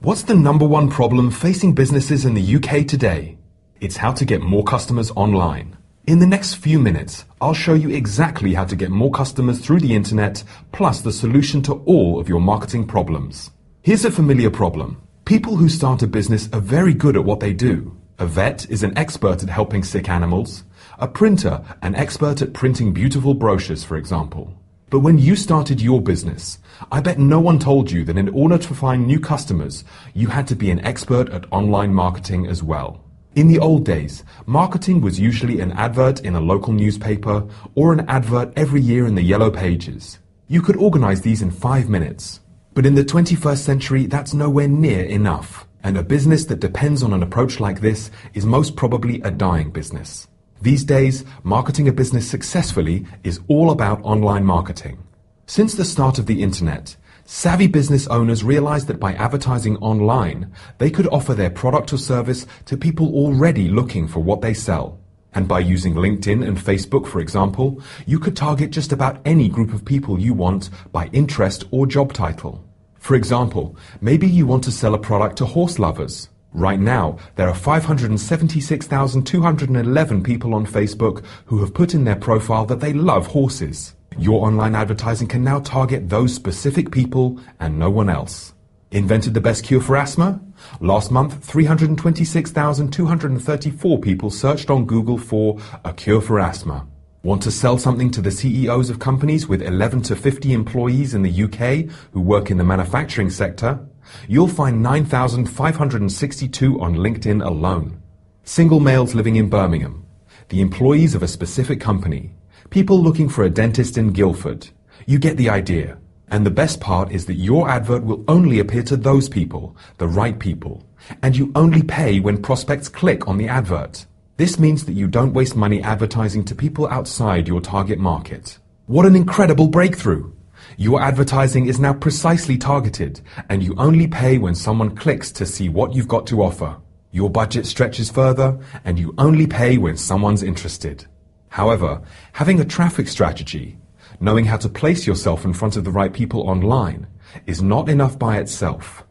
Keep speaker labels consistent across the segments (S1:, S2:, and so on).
S1: What's the number one problem facing businesses in the UK today? It's how to get more customers online. In the next few minutes, I'll show you exactly how to get more customers through the internet, plus the solution to all of your marketing problems. Here's a familiar problem. People who start a business are very good at what they do. A vet is an expert at helping sick animals. A printer, an expert at printing beautiful brochures, for example. But when you started your business, I bet no one told you that in order to find new customers, you had to be an expert at online marketing as well. In the old days, marketing was usually an advert in a local newspaper or an advert every year in the Yellow Pages. You could organize these in 5 minutes. But in the 21st century, that's nowhere near enough. And a business that depends on an approach like this is most probably a dying business. These days, marketing a business successfully is all about online marketing. Since the start of the internet, savvy business owners realized that by advertising online, they could offer their product or service to people already looking for what they sell. And by using LinkedIn and Facebook, for example, you could target just about any group of people you want by interest or job title. For example, maybe you want to sell a product to horse lovers. Right now, there are 576,211 people on Facebook who have put in their profile that they love horses. Your online advertising can now target those specific people and no one else. Invented the best cure for asthma? Last month, 326,234 people searched on Google for a cure for asthma. Want to sell something to the CEOs of companies with 11 to 50 employees in the UK who work in the manufacturing sector? You'll find 9,562 on LinkedIn alone. Single males living in Birmingham. The employees of a specific company. People looking for a dentist in Guildford. You get the idea. And the best part is that your advert will only appear to those people, the right people. And you only pay when prospects click on the advert. This means that you don't waste money advertising to people outside your target market. What an incredible breakthrough! Your advertising is now precisely targeted, and you only pay when someone clicks to see what you've got to offer. Your budget stretches further, and you only pay when someone's interested. However, having a traffic strategy, knowing how to place yourself in front of the right people online, is not enough by itself.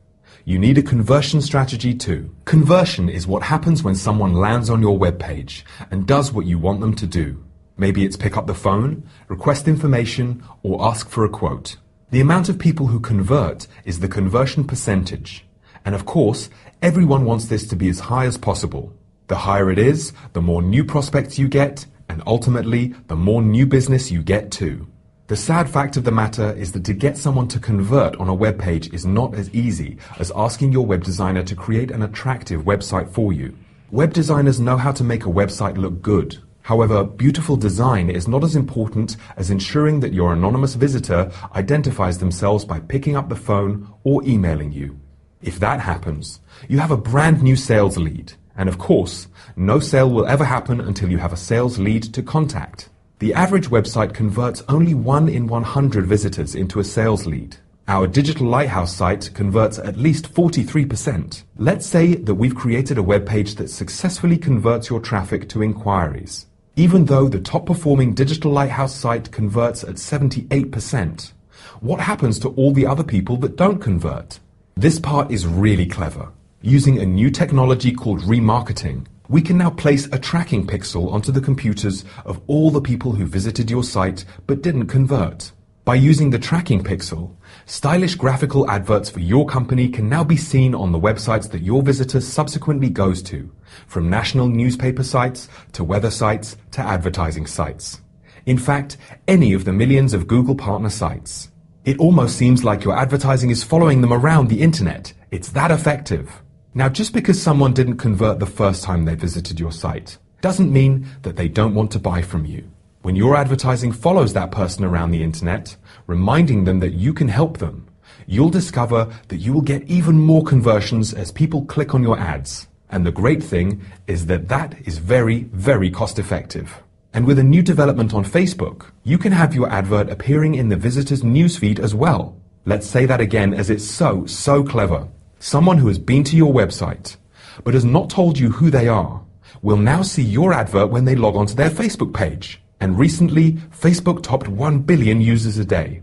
S1: You need a conversion strategy too. Conversion is what happens when someone lands on your webpage and does what you want them to do. Maybe it's pick up the phone, request information, or ask for a quote. The amount of people who convert is the conversion percentage. And of course, everyone wants this to be as high as possible. The higher it is, the more new prospects you get, and ultimately, the more new business you get too. The sad fact of the matter is that to get someone to convert on a web page is not as easy as asking your web designer to create an attractive website for you. Web designers know how to make a website look good. However, beautiful design is not as important as ensuring that your anonymous visitor identifies themselves by picking up the phone or emailing you. If that happens, you have a brand new sales lead. And of course, no sale will ever happen until you have a sales lead to contact. The average website converts only 1 in 100 visitors into a sales lead. Our Digital Lighthouse site converts at least 43%. Let's say that we've created a web page that successfully converts your traffic to inquiries. Even though the top-performing Digital Lighthouse site converts at 78%, what happens to all the other people that don't convert? This part is really clever. Using a new technology called remarketing, we can now place a tracking pixel onto the computers of all the people who visited your site but didn't convert. By using the tracking pixel, stylish graphical adverts for your company can now be seen on the websites that your visitor subsequently goes to, from national newspaper sites to weather sites to advertising sites. In fact, any of the millions of Google partner sites. It almost seems like your advertising is following them around the internet. It's that effective. Now, just because someone didn't convert the first time they visited your site, doesn't mean that they don't want to buy from you. When your advertising follows that person around the internet, reminding them that you can help them, you'll discover that you will get even more conversions as people click on your ads. And the great thing is that that is very, very cost effective. And with a new development on Facebook, you can have your advert appearing in the visitor's newsfeed as well. Let's say that again, as it's so clever. Someone who has been to your website, but has not told you who they are, will now see your advert when they log onto their Facebook page. And recently, Facebook topped 1 billion users a day.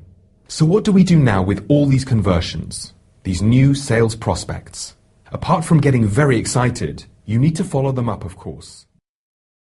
S1: So what do we do now with all these conversions? these new sales prospects. Apart from getting very excited, you need to follow them up, of course.